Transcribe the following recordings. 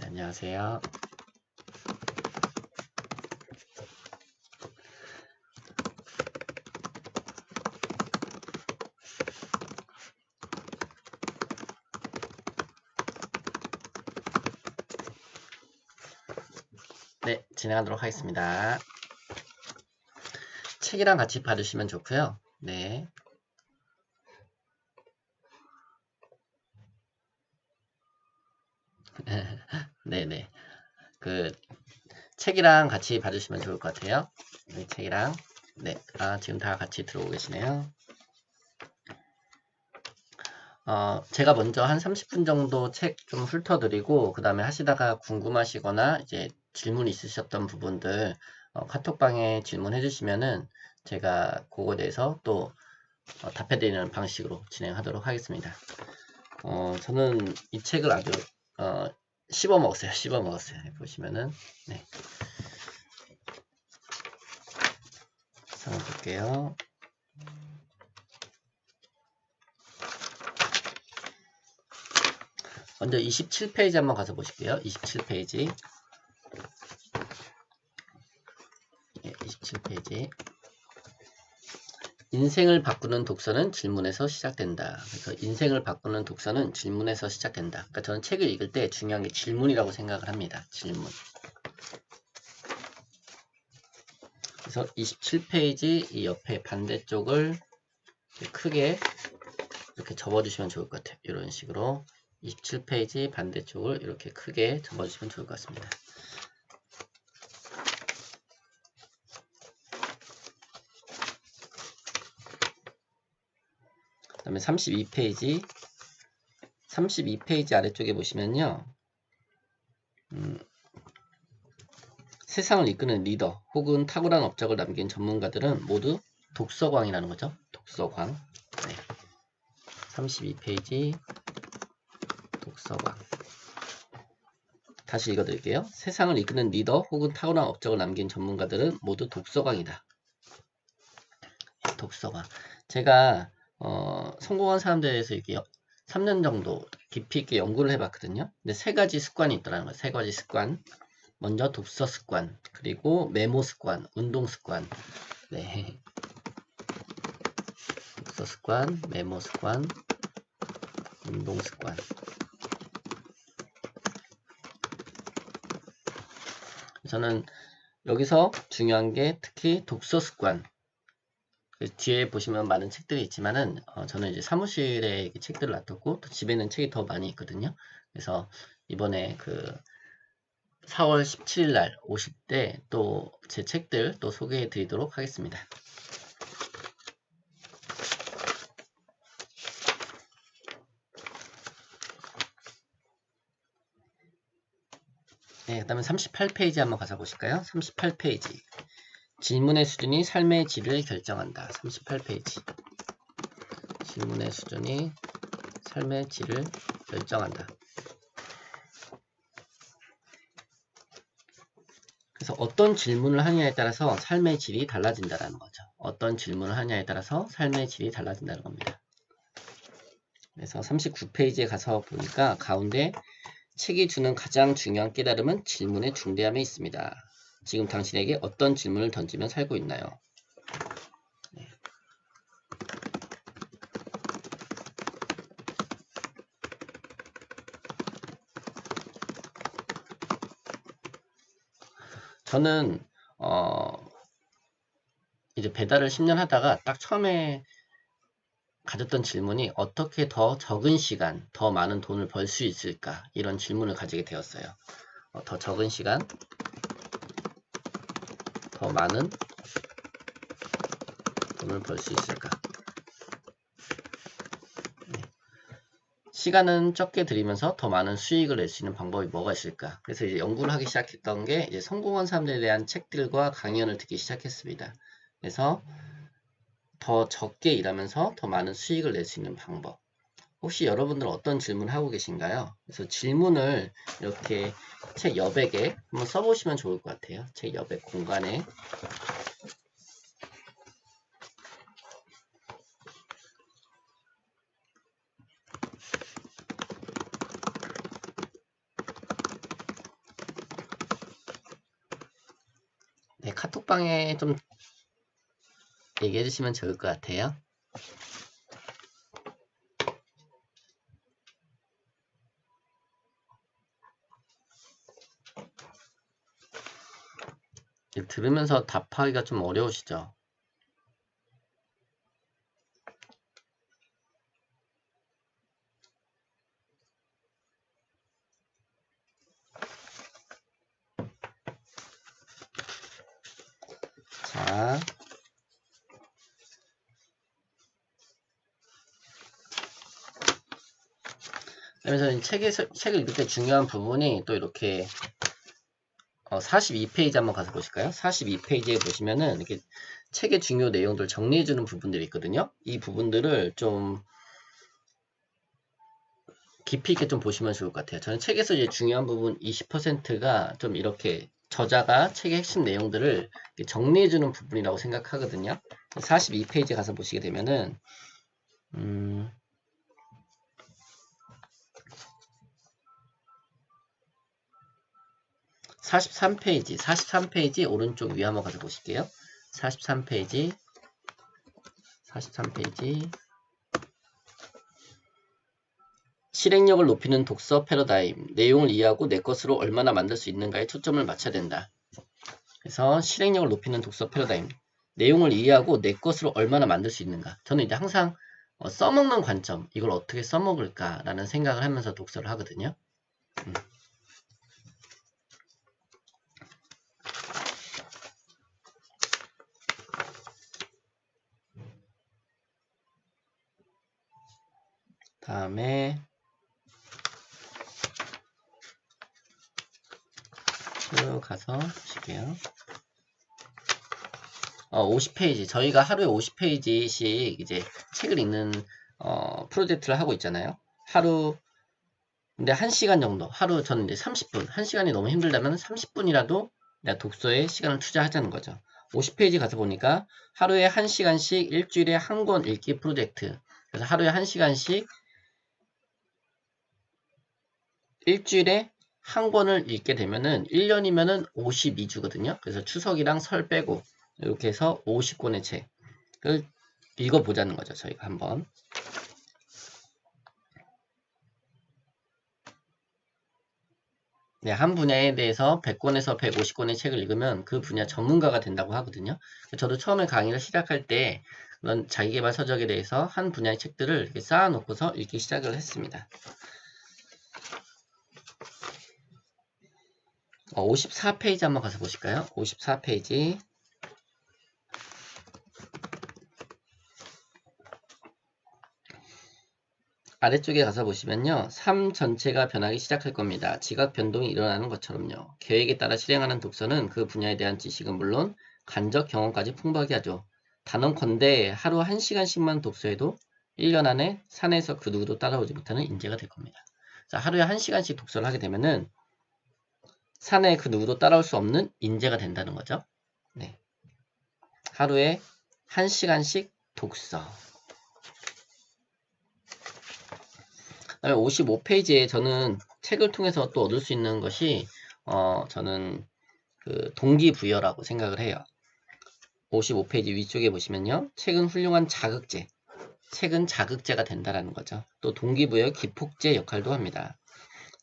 안녕하세요. 네, 진행하도록 하겠습니다. 책이랑 같이 봐주시면 좋고요. 네. 네네. 책이랑 같이 봐주시면 좋을 것 같아요. 네, 책이랑. 네. 지금 다 같이 들어오고 계시네요. 제가 먼저 한 30분 정도 책 좀 훑어드리고, 그 다음에 하시다가 궁금하시거나, 이제 질문 있으셨던 부분들, 카톡방에 질문해 주시면은, 제가 그거에 대해서 또 답해드리는 방식으로 진행하도록 하겠습니다. 저는 이 책을 아주 씹어 먹었어요. 씹어 먹었어요. 보시면은 네. 한번 볼게요. 먼저 27페이지 한번 가서 보실게요. 27페이지. 예, 27페이지. 인생을 바꾸는 독서는 질문에서 시작된다. 그래서 인생을 바꾸는 독서는 질문에서 시작된다. 그러니까 저는 책을 읽을 때 중요한 게 질문이라고 생각을 합니다. 질문. 그래서 27페이지 이 옆에 반대쪽을 크게 이렇게 접어주시면 좋을 것 같아요. 이런 식으로 27페이지 반대쪽을 이렇게 크게 접어주시면 좋을 것 같습니다. 그 다음에 32페이지 아래쪽에 보시면요. 세상을 이끄는 리더 혹은 탁월한 업적을 남긴 전문가들은 모두 독서광이라는 거죠. 독서광. 네. 32페이지 독서광. 다시 읽어드릴게요. 세상을 이끄는 리더 혹은 탁월한 업적을 남긴 전문가들은 모두 독서광이다. 독서광. 제가 성공한 사람들에 대해서 이렇게 3년 정도 깊이 있게 연구를 해봤거든요. 근데 세 가지 습관이 있더라는 거예요. 세 가지 습관. 먼저 독서 습관, 그리고 메모 습관, 운동 습관. 네. 독서 습관, 메모 습관, 운동 습관. 저는 여기서 중요한 게 특히 독서 습관. 뒤에 보시면 많은 책들이 있지만은 저는 이제 사무실에 책들을 놔뒀고 또 집에는 책이 더 많이 있거든요. 그래서 이번에 4월 17일 날 오실 때 또 제 책들 또 소개해 드리도록 하겠습니다. 네, 그 다음에 38페이지 한번 가서 보실까요? 38페이지. 질문의 수준이 삶의 질을 결정한다. 38페이지. 질문의 수준이 삶의 질을 결정한다. 그래서 어떤 질문을 하냐에 따라서 삶의 질이 달라진다는 거죠. 어떤 질문을 하냐에 따라서 삶의 질이 달라진다는 겁니다. 그래서 39페이지에 가서 보니까 가운데 책이 주는 가장 중요한 깨달음은 질문의 중대함에 있습니다. 지금 당신에게 어떤 질문을 던지며 살고 있나요? 네. 저는 이제 배달을 10년 하다가 딱 처음에 가졌던 질문이 어떻게 더 적은 시간, 더 많은 돈을 벌 수 있을까? 이런 질문을 가지게 되었어요. 더 적은 시간, 더 많은 돈을 벌 수 있을까? 네. 시간은 적게 들이면서 더 많은 수익을 낼 수 있는 방법이 뭐가 있을까? 그래서 이제 연구를 하기 시작했던 게 이제 성공한 사람들에 대한 책들과 강연을 듣기 시작했습니다. 그래서 더 적게 일하면서 더 많은 수익을 낼 수 있는 방법. 혹시 여러분들 어떤 질문 하고 계신가요? 그래서 질문을 이렇게 책 여백에 한번 써보시면 좋을 것 같아요. 책 여백 공간에. 네, 카톡방에 좀 얘기해 주시면 좋을 것 같아요. 들으면서 답하기가 좀 어려우시죠? 자, 그래서 책을 읽을 때 중요한 부분이 또 이렇게 42페이지 한번 가서 보실까요? 42페이지에 보시면은 이렇게 책의 중요 내용들 정리해주는 부분들이 있거든요. 이 부분들을 좀 깊이 있게 좀 보시면 좋을 것 같아요. 저는 책에서 이제 중요한 부분 20%가 좀 이렇게 저자가 책의 핵심 내용들을 정리해주는 부분이라고 생각하거든요. 42페이지 가서 보시게 되면은 43페이지 오른쪽 위에 한번 가서 보실게요. 43페이지 실행력을 높이는 독서 패러다임 내용을 이해하고 내 것으로 얼마나 만들 수 있는가에 초점을 맞춰야 된다. 그래서 실행력을 높이는 독서 패러다임 내용을 이해하고 내 것으로 얼마나 만들 수 있는가. 저는 이제 항상 써먹는 관점 이걸 어떻게 써먹을까 라는 생각을 하면서 독서를 하거든요. 다음에 쭉 가서 보실게요. 50페이지 저희가 하루에 50페이지씩 이제 책을 읽는 프로젝트를 하고 있잖아요. 근데 1시간 정도 하루 저는 이제 30분 1시간이 너무 힘들다면 30분이라도 내가 독서에 시간을 투자하자는 거죠. 50페이지 가서 보니까 하루에 1시간씩 일주일에 한 권 읽기 프로젝트. 그래서 하루에 1시간씩 일주일에 한 권을 읽게 되면은 1년이면은 52주거든요. 그래서 추석이랑 설 빼고 이렇게 해서 50권의 책을 읽어보자는 거죠. 저희가 한번. 네, 한 분야에 대해서 100권에서 150권의 책을 읽으면 그 분야 전문가가 된다고 하거든요. 저도 처음에 강의를 시작할 때 그런 자기계발 서적에 대해서 한 분야의 책들을 이렇게 쌓아놓고서 읽기 시작을 했습니다. 54페이지 한번 가서 보실까요? 54페이지 아래쪽에 가서 보시면요. 삶 전체가 변하기 시작할 겁니다. 지각 변동이 일어나는 것처럼요. 계획에 따라 실행하는 독서는 그 분야에 대한 지식은 물론 간접 경험까지 풍부하게 하죠. 단언컨대 하루 1시간씩만 독서해도 1년 안에 산에서 그 누구도 따라오지 못하는 인재가 될 겁니다. 자, 하루에 1시간씩 독서를 하게 되면은 산에 그 누구도 따라올 수 없는 인재가 된다는 거죠. 네. 하루에 1시간씩 독서. 그다음에 55페이지에 저는 책을 통해서 또 얻을 수 있는 것이 저는 그 동기부여라고 생각을 해요. 55페이지 위쪽에 보시면요. 책은 훌륭한 자극제. 책은 자극제가 된다라는 거죠. 또 동기부여 기폭제 역할도 합니다.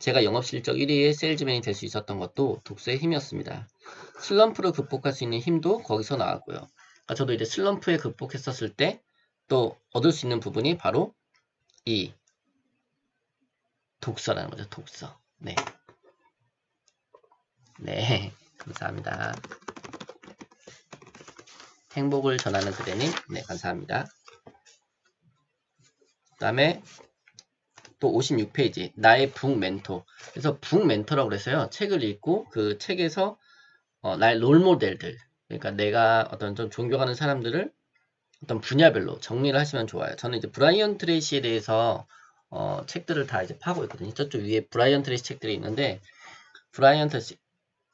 제가 영업실적 1위의 세일즈맨이 될 수 있었던 것도 독서의 힘이었습니다. 슬럼프를 극복할 수 있는 힘도 거기서 나왔고요. 그러니까 저도 이제 슬럼프에 극복했었을 때 또 얻을 수 있는 부분이 바로 이 독서라는 거죠. 독서. 네. 네. 감사합니다. 행복을 전하는 그대님. 네. 감사합니다. 그 다음에 또 56페이지. 나의 북 멘토. 그래서 북 멘토라고 그래서요. 책을 읽고 그 책에서 나의 롤 모델들. 그러니까 내가 어떤 좀 존경하는 사람들을 어떤 분야별로 정리를 하시면 좋아요. 저는 이제 브라이언 트레이시에 대해서 책들을 다 이제 파고 있거든요. 저쪽 위에 브라이언 트레이시 책들이 있는데 브라이언 트레이시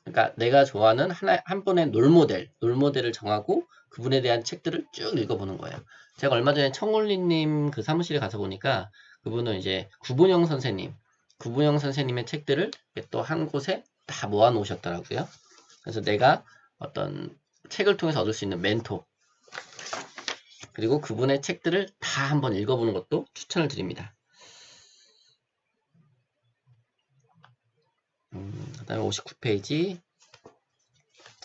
그러니까 내가 좋아하는 한 분의 롤모델을 정하고 그분에 대한 책들을 쭉 읽어보는 거예요. 제가 얼마 전에 청올리님 그 사무실에 가서 보니까 그분은 이제 구분영 선생님의 책들을 또 한 곳에 다 모아 놓으셨더라고요. 그래서 내가 어떤 책을 통해서 얻을 수 있는 멘토, 그리고 그분의 책들을 다 한번 읽어보는 것도 추천을 드립니다. 그 다음에 59페이지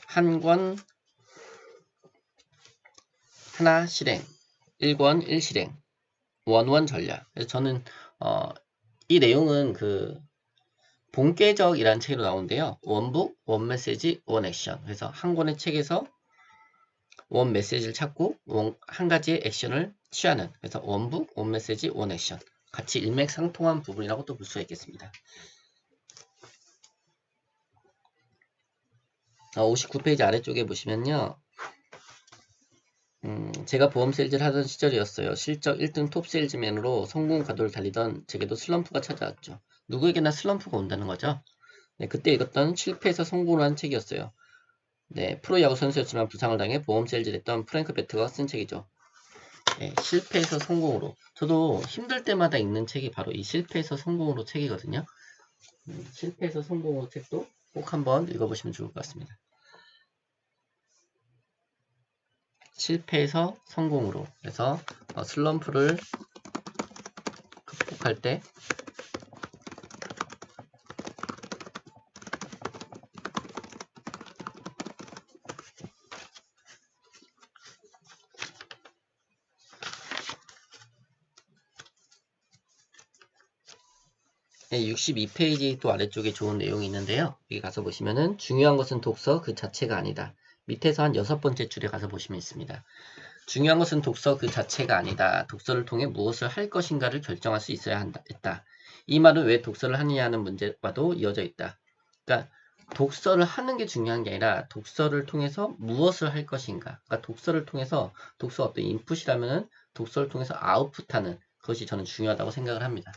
한 권 하나 실행, 1권 1실행, 원원 전략. 그래서 저는 이 내용은 그 본계적이라는 책으로 나오는데요. 원북, 원 메시지, 원 액션. 그래서 한 권의 책에서 원 메시지를 찾고 한 가지의 액션을 취하는. 그래서 원북, 원 메시지, 원 액션. 같이 일맥상통한 부분이라고 또 볼 수가 있겠습니다. 59페이지 아래쪽에 보시면요. 제가 보험 세일즈를 하던 시절이었어요. 실적 1등 톱 세일즈맨으로 성공 가도를 달리던 제게도 슬럼프가 찾아왔죠. 누구에게나 슬럼프가 온다는 거죠. 네, 그때 읽었던 실패에서 성공을 한 책이었어요. 네, 프로야구 선수였지만 부상을 당해 보험 세일즈를 했던 프랭크 베트가 쓴 책이죠. 네, 실패에서 성공으로. 저도 힘들 때마다 읽는 책이 바로 이 실패에서 성공으로 책이거든요. 실패에서 성공으로 책도 꼭 한번 읽어보시면 좋을 것 같습니다. 실패에서 성공으로. 그래서 슬럼프를 극복할 때 네, 62페이지 또 아래쪽에 좋은 내용이 있는데요. 여기 가서 보시면은 중요한 것은 독서 그 자체가 아니다. 밑에서 한 6번째 줄에 가서 보시면 있습니다. 중요한 것은 독서 그 자체가 아니다. 독서를 통해 무엇을 할 것인가를 결정할 수 있어야 했다. 이 말은 왜 독서를 하느냐는 문제와도 이어져 있다. 그러니까 독서를 하는 게 중요한 게 아니라 독서를 통해서 무엇을 할 것인가. 그러니까 독서를 통해서 독서가 어떤 인풋이라면은 독서를 통해서 아웃풋하는 그것이 저는 중요하다고 생각을 합니다.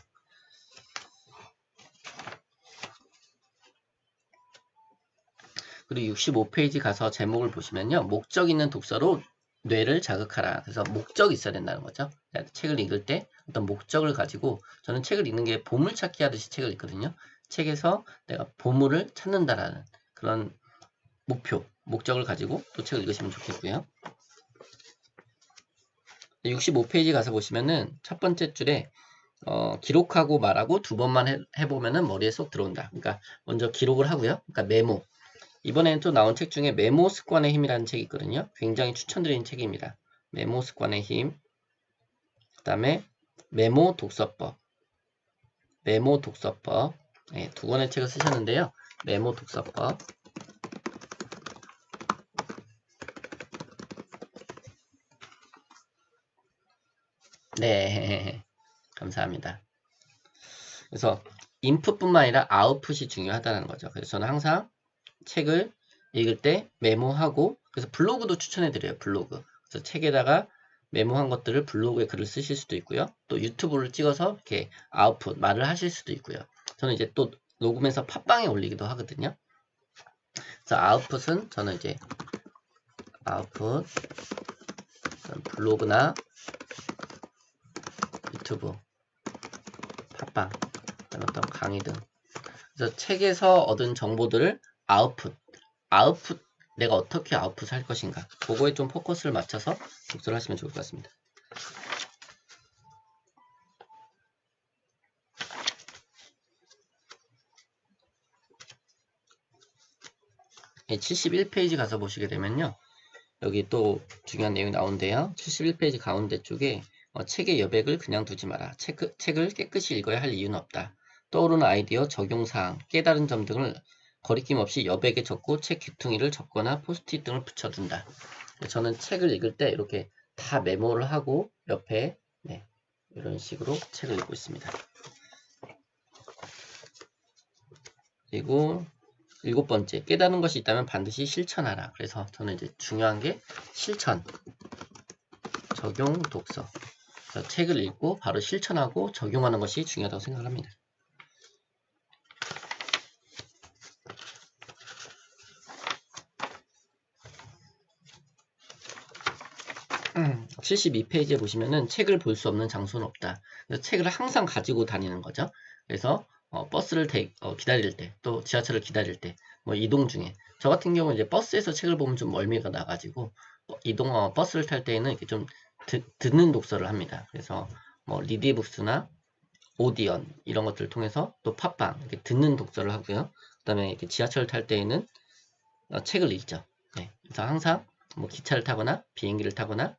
그리고 65페이지 가서 제목을 보시면요. 목적 있는 독서로 뇌를 자극하라. 그래서 목적이 있어야 된다는 거죠. 책을 읽을 때 어떤 목적을 가지고 저는 책을 읽는 게 보물찾기 하듯이 책을 읽거든요. 책에서 내가 보물을 찾는다라는 그런 목적을 가지고 또 책을 읽으시면 좋겠고요. 65페이지 가서 보시면은 첫 번째 줄에 기록하고 말하고 두 번만 해보면은 머리에 쏙 들어온다. 그러니까 먼저 기록을 하고요. 그러니까 메모. 이번에는 또 나온 책 중에 메모 습관의 힘이라는 책이 있거든요. 굉장히 추천드리는 책입니다. 메모 습관의 힘. 그 다음에 메모 독서법. 메모 독서법. 네, 두 권의 책을 쓰셨는데요. 메모 독서법. 네. 감사합니다. 그래서 인풋뿐만 아니라 아웃풋이 중요하다는 거죠. 그래서 저는 항상 책을 읽을 때 메모하고 그래서 블로그도 추천해드려요. 블로그. 그래서 책에다가 메모한 것들을 블로그에 글을 쓰실 수도 있고요. 또 유튜브를 찍어서 이렇게 아웃풋 말을 하실 수도 있고요. 저는 이제 또 녹음해서 팟빵에 올리기도 하거든요. 그래서 아웃풋은 저는 이제 아웃풋 블로그나 유튜브, 팟빵, 어떤 강의 등. 그래서 책에서 얻은 정보들을 아웃풋 내가 어떻게 아웃풋 할 것인가 그거에 좀 포커스를 맞춰서 독서를 하시면 좋을 것 같습니다. 네, 71페이지 가서 보시게 되면요. 여기 또 중요한 내용이 나오는데요. 71페이지 가운데 쪽에 책의 여백을 그냥 두지 마라. 책을 깨끗이 읽어야 할 이유는 없다. 떠오르는 아이디어, 적용사항, 깨달은 점 등을 거리낌 없이 여백에 적고 책 귀퉁이를 접거나 포스트잇 등을 붙여둔다. 저는 책을 읽을 때 이렇게 다 메모를 하고 옆에 네, 이런 식으로 책을 읽고 있습니다. 그리고 7번째, 깨달은 것이 있다면 반드시 실천하라. 그래서 저는 이제 중요한 게 실천, 적용, 독서. 그래서 책을 읽고 바로 실천하고 적용하는 것이 중요하다고 생각합니다. 72페이지에 보시면은 책을 볼 수 없는 장소는 없다. 그래서 책을 항상 가지고 다니는 거죠. 그래서 버스를 기다릴 때, 또 지하철을 기다릴 때, 뭐 이동 중에 저 같은 경우는 이제 버스에서 책을 보면 좀 멀미가 나가지고 버스를 탈 때에는 이렇게 좀 듣는 독서를 합니다. 그래서 뭐 리디북스나 오디언 이런 것들을 통해서 또 팟빵 이렇게 듣는 독서를 하고요. 그다음에 이렇게 지하철을 탈 때에는 책을 읽죠. 네, 그래서 항상 뭐 기차를 타거나 비행기를 타거나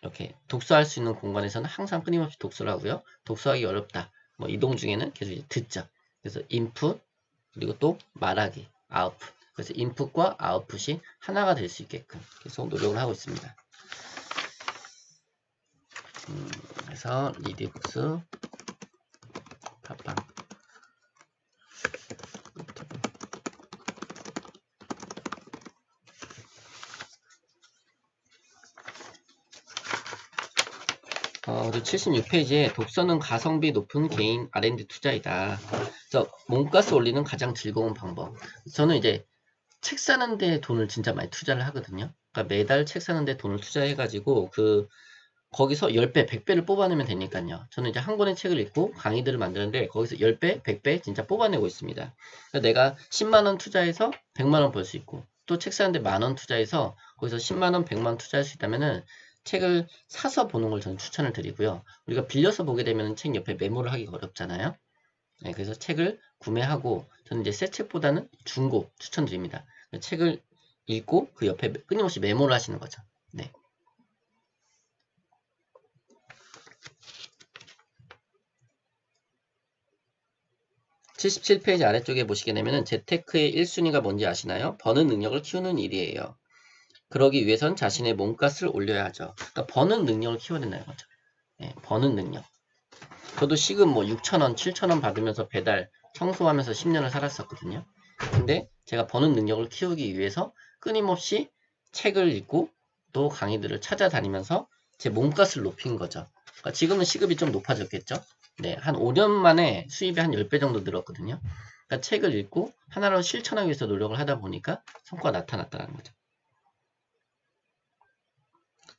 이렇게 독서할 수 있는 공간에서는 항상 끊임없이 독서를 하고요. 독서하기 어렵다. 뭐 이동 중에는 계속 이제 듣죠. 그래서 인풋 그리고 또 말하기 아웃풋. 그래서 인풋과 아웃풋이 하나가 될 수 있게끔 계속 노력을 하고 있습니다. 그래서 리디북스 팟빵 그리고 76페이지에 독서는 가성비 높은 개인 R&D 투자이다. 그래서 몸값을 올리는 가장 즐거운 방법. 저는 이제 책 사는데 돈을 진짜 많이 투자를 하거든요. 그러니까 매달 책 사는데 돈을 투자해가지고 거기서 10배, 100배를 뽑아내면 되니까요. 저는 이제 한 권의 책을 읽고 강의들을 만드는데 거기서 10배, 100배 진짜 뽑아내고 있습니다. 그러니까 내가 10만원 투자해서 100만원 벌 수 있고 또 책 사는데 만원 투자해서 거기서 10만원, 100만원 투자할 수 있다면은 책을 사서 보는 걸 저는 추천을 드리고요. 우리가 빌려서 보게 되면 책 옆에 메모를 하기가 어렵잖아요. 네, 그래서 책을 구매하고 저는 이제 새 책보다는 중고 추천드립니다. 책을 읽고 그 옆에 끊임없이 메모를 하시는 거죠. 네. 77페이지 아래쪽에 보시게 되면 재테크의 1순위가 뭔지 아시나요? 버는 능력을 키우는 일이에요. 그러기 위해선 자신의 몸값을 올려야 하죠. 그러니까 버는 능력을 키워야 된다는 거죠. 네, 버는 능력. 저도 시급 뭐 6,000원, 7,000원 받으면서 배달, 청소하면서 10년을 살았었거든요. 근데 제가 버는 능력을 키우기 위해서 끊임없이 책을 읽고 또 강의들을 찾아다니면서 제 몸값을 높인 거죠. 그러니까 지금은 시급이 좀 높아졌겠죠. 네, 한 5년 만에 수입이 한 10배 정도 늘었거든요. 그러니까 책을 읽고 하나로 실천하기 위해서 노력을 하다 보니까 성과가 나타났다는 거죠.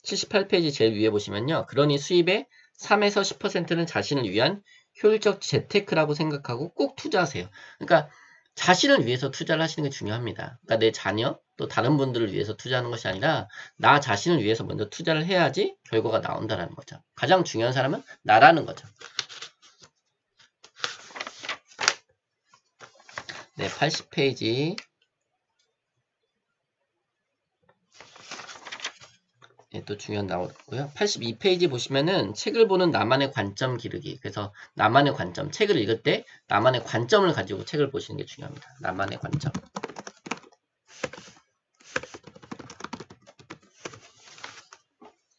78페이지 제일 위에 보시면요. 그러니 수입의 3에서 10%는 자신을 위한 효율적 재테크라고 생각하고 꼭 투자하세요. 그러니까 자신을 위해서 투자를 하시는 게 중요합니다. 그러니까 내 자녀 또 다른 분들을 위해서 투자하는 것이 아니라 나 자신을 위해서 먼저 투자를 해야지 결과가 나온다는 거죠. 가장 중요한 사람은 나라는 거죠. 네, 80페이지 네, 또 중요한 나오고요. 82페이지 보시면은 책을 보는 나만의 관점 기르기. 그래서 나만의 관점, 책을 읽을 때 나만의 관점을 가지고 책을 보시는 게 중요합니다. 나만의 관점.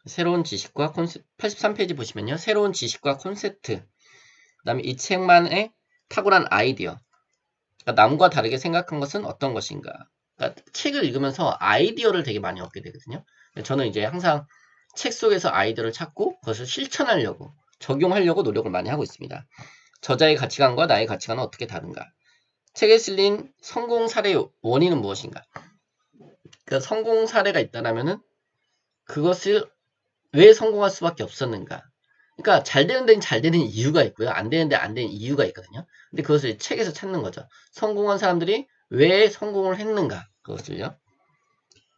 새로운 지식과 콘셉트, 83페이지 보시면요. 새로운 지식과 콘셉트. 그 다음에 이 책만의 탁월한 아이디어. 그러니까 남과 다르게 생각한 것은 어떤 것인가. 그러니까 책을 읽으면서 아이디어를 되게 많이 얻게 되거든요. 저는 이제 항상 책 속에서 아이디어를 찾고 그것을 실천하려고 적용하려고 노력을 많이 하고 있습니다. 저자의 가치관과 나의 가치관은 어떻게 다른가? 책에 실린 성공 사례의 원인은 무엇인가? 그 성공 사례가 있다라면은 그것을 왜 성공할 수밖에 없었는가? 그러니까 잘 되는 데는 잘 되는 이유가 있고요. 안 되는 데 안 되는 이유가 있거든요. 근데 그것을 책에서 찾는 거죠. 성공한 사람들이 왜 성공을 했는가? 그것을요.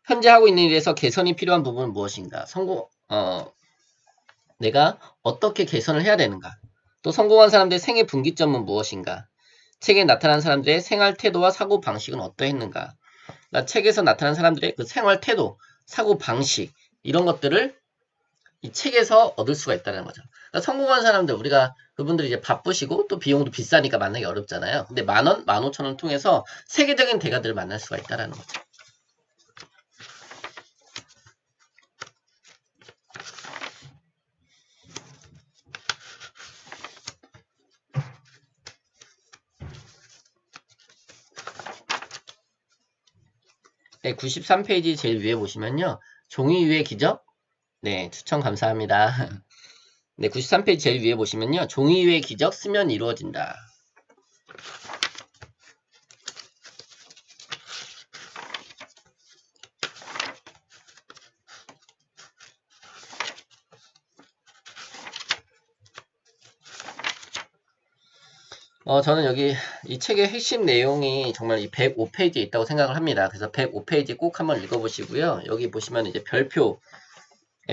현재 하고 있는 일에서 개선이 필요한 부분은 무엇인가? 내가 어떻게 개선을 해야 되는가? 또 성공한 사람들의 생애 분기점은 무엇인가? 책에 나타난 사람들의 생활 태도와 사고 방식은 어떠했는가? 그러니까 책에서 나타난 사람들의 그 생활 태도, 사고 방식 이런 것들을 이 책에서 얻을 수가 있다는 거죠. 그러니까 성공한 사람들 우리가 그분들이 이제 바쁘시고 또 비용도 비싸니까 만나기 어렵잖아요. 근데 10,000원, 15,000원 통해서 세계적인 대가들을 만날 수가 있다는 거죠. 네, 93페이지 제일 위에 보시면요. 종이 위의 기적? 네, 추천 감사합니다. 네, 93페이지 제일 위에 보시면요. 종이 위의 기적 쓰면 이루어진다. 저는 여기 이 책의 핵심 내용이 정말 이 105페이지에 있다고 생각을 합니다. 그래서 105페이지 꼭 한번 읽어보시고요. 여기 보시면 이제 별표,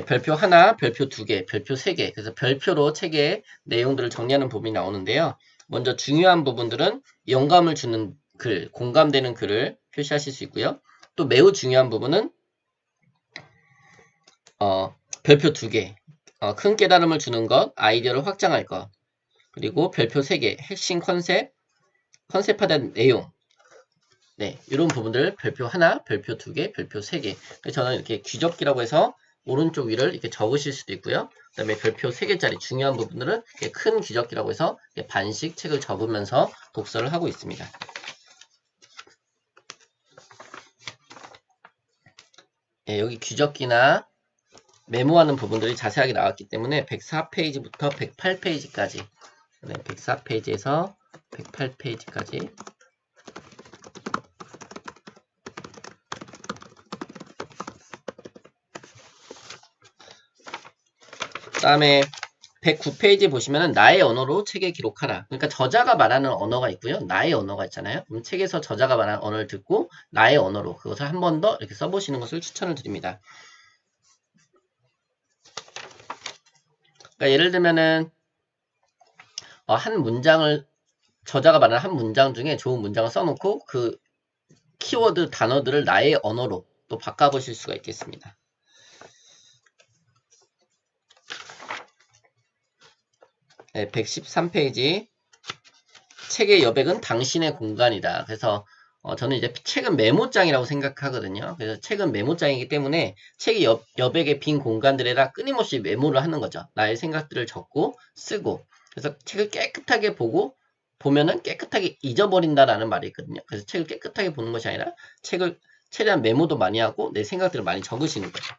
별표 하나, 별표 두 개, 별표 세 개. 그래서 별표로 책의 내용들을 정리하는 부분이 나오는데요. 먼저 중요한 부분들은 영감을 주는 글, 공감되는 글을 표시하실 수 있고요. 또 매우 중요한 부분은 별표 두 개, 큰 깨달음을 주는 것, 아이디어를 확장할 것, 그리고 별표 세 개, 핵심 컨셉화된 내용. 네, 이런 부분들 별표 하나, 별표 두 개, 별표 세 개. 저는 이렇게 귀접기라고 해서 오른쪽 위를 이렇게 적으실 수도 있고요. 그 다음에 별표 3개짜리 중요한 부분들은 큰 귀접기라고 해서 반씩 책을 접으면서 독서를 하고 있습니다. 예, 여기 귀접기나 메모하는 부분들이 자세하게 나왔기 때문에 104페이지부터 108페이지까지, 네, 104페이지에서 108페이지까지 그 다음에 109페이지 보시면은 나의 언어로 책에 기록하라. 그러니까 저자가 말하는 언어가 있고요. 나의 언어가 있잖아요. 그럼 책에서 저자가 말하는 언어를 듣고 나의 언어로 그것을 한 번 더 이렇게 써보시는 것을 추천을 드립니다. 그러니까 예를 들면은 한 문장을 저자가 말하는 한 문장 중에 좋은 문장을 써놓고 그 키워드 단어들을 나의 언어로 또 바꿔보실 수가 있겠습니다. 네, 113페이지 책의 여백은 당신의 공간이다. 그래서 저는 이제 책은 메모장이라고 생각하거든요. 그래서 책은 메모장이기 때문에 책의 여백의 빈 공간들에다 끊임없이 메모를 하는 거죠. 나의 생각들을 적고 쓰고. 그래서 책을 깨끗하게 보면은 깨끗하게 잊어버린다라는 말이 있거든요. 그래서 책을 깨끗하게 보는 것이 아니라 책을 최대한 메모도 많이 하고 내 생각들을 많이 적으시는 거죠.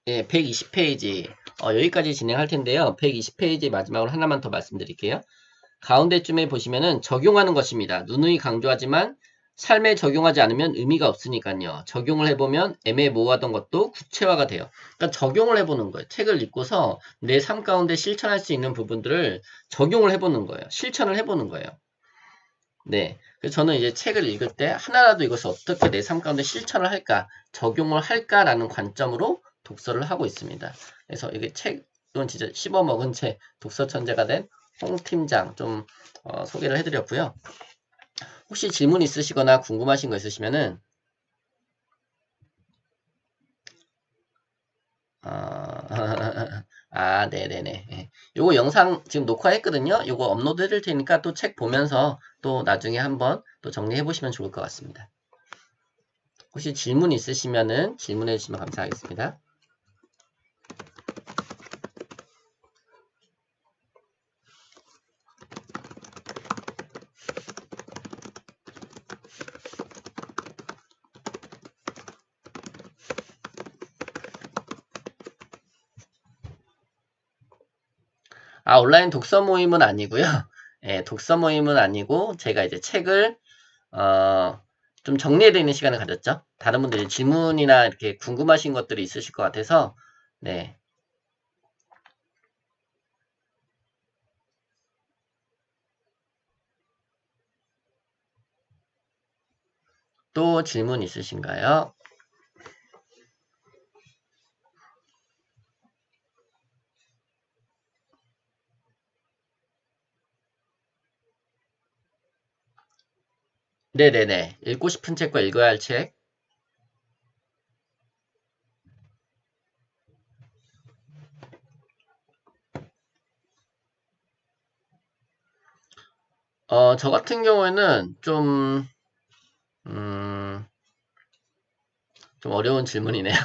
예, 120페이지. 여기까지 진행할 텐데요. 120페이지 마지막으로 하나만 더 말씀드릴게요. 가운데쯤에 보시면은 적용하는 것입니다. 누누이 강조하지만 삶에 적용하지 않으면 의미가 없으니까요. 적용을 해보면 애매모호하던 것도 구체화가 돼요. 그러니까 적용을 해보는 거예요. 책을 읽고서 내 삶 가운데 실천할 수 있는 부분들을 적용을 해보는 거예요. 실천을 해보는 거예요. 네. 그래서 저는 이제 책을 읽을 때 하나라도 이것을 어떻게 내 삶 가운데 실천을 할까, 적용을 할까라는 관점으로 독서를 하고 있습니다. 그래서 이게 이건 진짜 씹어먹은 채 독서 천재가 된 홍 팀장 좀 소개를 해드렸고요. 혹시 질문 있으시거나 궁금하신 거 있으시면은 네네네. 예. 요거 영상 지금 녹화했거든요. 요거 업로드 해드릴 테니까 또 책 보면서 또 나중에 한번 또 정리해 보시면 좋을 것 같습니다. 혹시 질문 있으시면은 질문해 주시면 감사하겠습니다. 온라인 독서 모임은 아니고요. 예, 독서 모임은 아니고 제가 이제 책을 좀 정리해드리는 시간을 가졌죠. 다른 분들이 질문이나 이렇게 궁금하신 것들이 있으실 것 같아서 네. 또 질문 있으신가요? 네네네. 읽고 싶은 책과 읽어야 할 책. 저 같은 경우에는 음, 좀 어려운 질문이네요.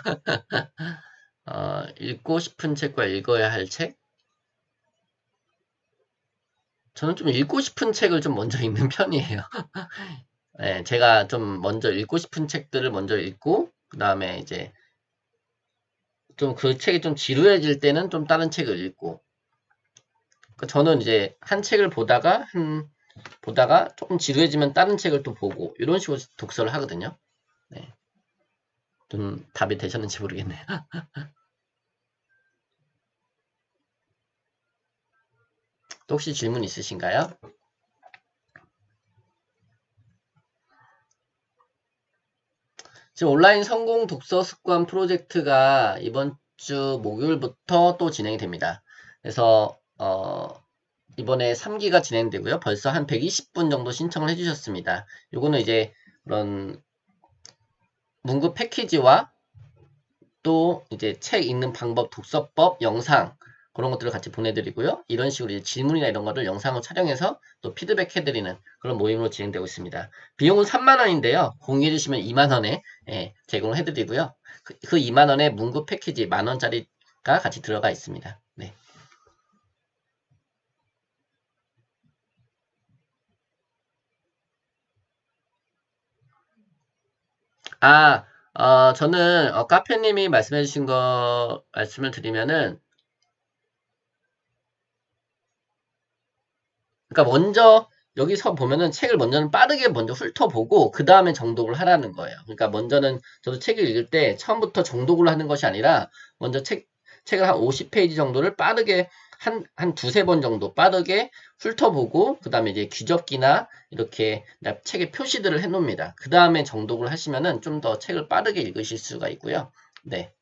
읽고 싶은 책과 읽어야 할 책? 저는 좀 읽고 싶은 책을 좀 먼저 읽는 편이에요. 네, 제가 좀 먼저 읽고 싶은 책들을 먼저 읽고, 그 다음에 이제 좀 그 책이 좀 지루해질 때는 좀 다른 책을 읽고, 저는 이제 한 책을 보다가 보다가 조금 지루해지면 다른 책을 또 보고 이런 식으로 독서를 하거든요. 네. 좀 답이 되셨는지 모르겠네요. 또 혹시 질문 있으신가요? 지금 온라인 성공 독서 습관 프로젝트가 이번 주 목요일부터 또 진행이 됩니다. 그래서 이번에 3기가 진행되고요. 벌써 한 120분 정도 신청을 해주셨습니다. 요거는 이제 그런 문구 패키지와 또 이제 책 읽는 방법, 독서법, 영상 그런 것들을 같이 보내드리고요. 이런 식으로 이제 질문이나 이런 거를 영상으로 촬영해서 또 피드백 해드리는 그런 모임으로 진행되고 있습니다. 비용은 3만원인데요. 공유해주시면 2만원에 제공을 해드리고요. 그 2만원에 문구 패키지 만원짜리가 같이 들어가 있습니다. 네. 저는 카페님이 말씀해주신 거 말씀을 드리면은, 그러니까 먼저 여기서 보면은 책을 먼저는 빠르게 먼저 훑어보고 그 다음에 정독을 하라는 거예요. 그러니까 먼저는 저도 책을 읽을 때 처음부터 정독을 하는 것이 아니라 먼저 책을 한 50페이지 정도를 빠르게 한 두세 번 정도 빠르게 훑어보고 그 다음에 이제 귀접기나 이렇게 책에 표시들을 해 놓습니다. 그 다음에 정독을 하시면은 좀 더 책을 빠르게 읽으실 수가 있고요. 네.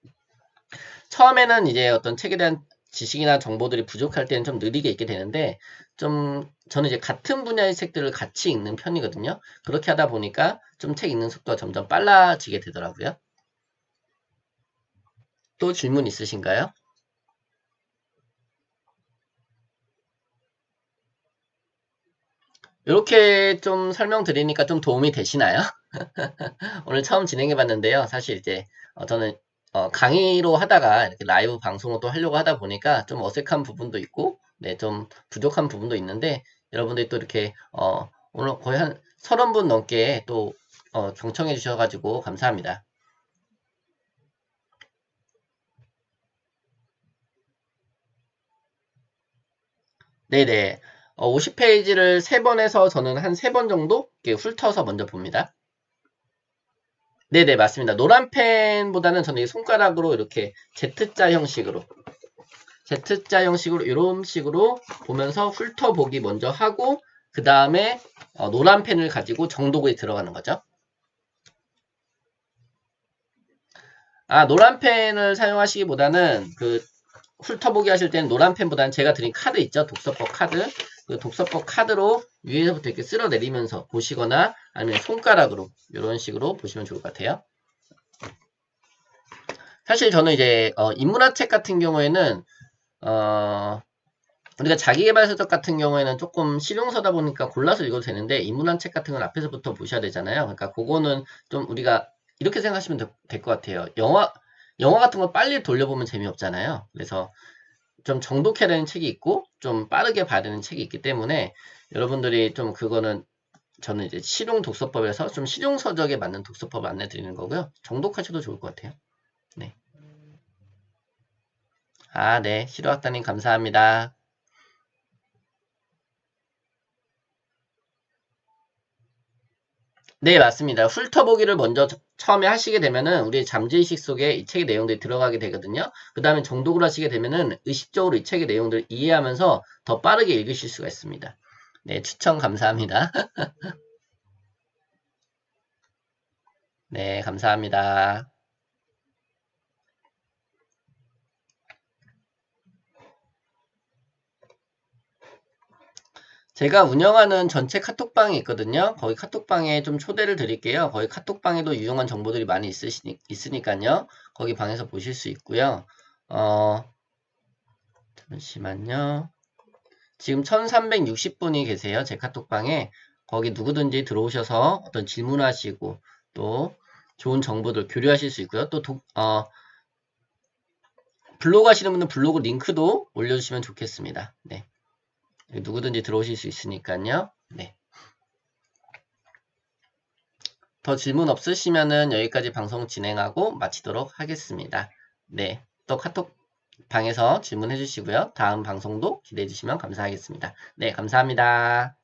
처음에는 이제 어떤 책에 대한 지식이나 정보들이 부족할 때는 좀 느리게 읽게 되는데, 저는 이제 같은 분야의 책들을 같이 읽는 편이거든요. 그렇게 하다 보니까 좀 책 읽는 속도가 점점 빨라지게 되더라고요. 또 질문 있으신가요? 이렇게 좀 설명드리니까 좀 도움이 되시나요? 오늘 처음 진행해 봤는데요. 사실 이제 저는 강의로 하다가 이렇게 라이브 방송을 또 하려고 하다 보니까 좀 어색한 부분도 있고, 네, 좀 부족한 부분도 있는데, 여러분들이 또 이렇게 오늘 거의 한 30분 넘게 또 경청해 주셔가지고 감사합니다. 네네. 50페이지를 3번 해서 저는 한 3번 정도 이렇게 훑어서 먼저 봅니다. 네네, 맞습니다. 노란 펜보다는 저는 이 손가락으로 이렇게 Z자 형식으로 Z자 형식으로 이런 식으로 보면서 훑어보기 먼저 하고 그 다음에 노란 펜을 가지고 정독에 들어가는 거죠. 노란 펜을 사용하시기보다는 그 훑어보기 하실 때는 노란 펜보다는 제가 드린 카드 있죠. 독서법 카드. 그 독서법 카드로 위에서부터 이렇게 쓸어 내리면서 보시거나 아니면 손가락으로 이런 식으로 보시면 좋을 것 같아요. 사실 저는 이제 인문학 책 같은 경우에는 우리가 자기계발서적 같은 경우에는 조금 실용서다 보니까 골라서 읽어도 되는데 인문학 책 같은 건 앞에서부터 보셔야 되잖아요. 그러니까 그거는 좀 우리가 이렇게 생각하시면 될 것 같아요. 영화 같은 거 빨리 돌려보면 재미없잖아요. 그래서 좀 정독해야 되는 책이 있고 좀 빠르게 봐야 되는 책이 있기 때문에 여러분들이 좀 그거는 저는 이제 실용 독서법에서 좀 실용서적에 맞는 독서법 안내 드리는 거고요. 정독하셔도 좋을 것 같아요. 네. 네. 시로학다님 감사합니다. 네, 맞습니다. 훑어보기를 먼저 처음에 하시게 되면은 우리 잠재의식 속에 이 책의 내용들이 들어가게 되거든요. 그 다음에 정독을 하시게 되면은 의식적으로 이 책의 내용들을 이해하면서 더 빠르게 읽으실 수가 있습니다. 네, 추천 감사합니다. 네, 감사합니다. 제가 운영하는 전체 카톡방이 있거든요. 거기 카톡방에 좀 초대를 드릴게요. 거기 카톡방에도 유용한 정보들이 많이 있으니까요. 거기 방에서 보실 수 있고요. 잠시만요. 지금 1360분이 계세요. 제 카톡방에. 거기 누구든지 들어오셔서 어떤 질문하시고 또 좋은 정보들 교류하실 수 있고요. 또 블로그 하시는 분은 블로그 링크도 올려주시면 좋겠습니다. 네. 누구든지 들어오실 수 있으니까요. 네. 더 질문 없으시면은 여기까지 방송 진행하고 마치도록 하겠습니다. 네. 또 카톡 방에서 질문해 주시고요. 다음 방송도 기대해 주시면 감사하겠습니다. 네, 감사합니다.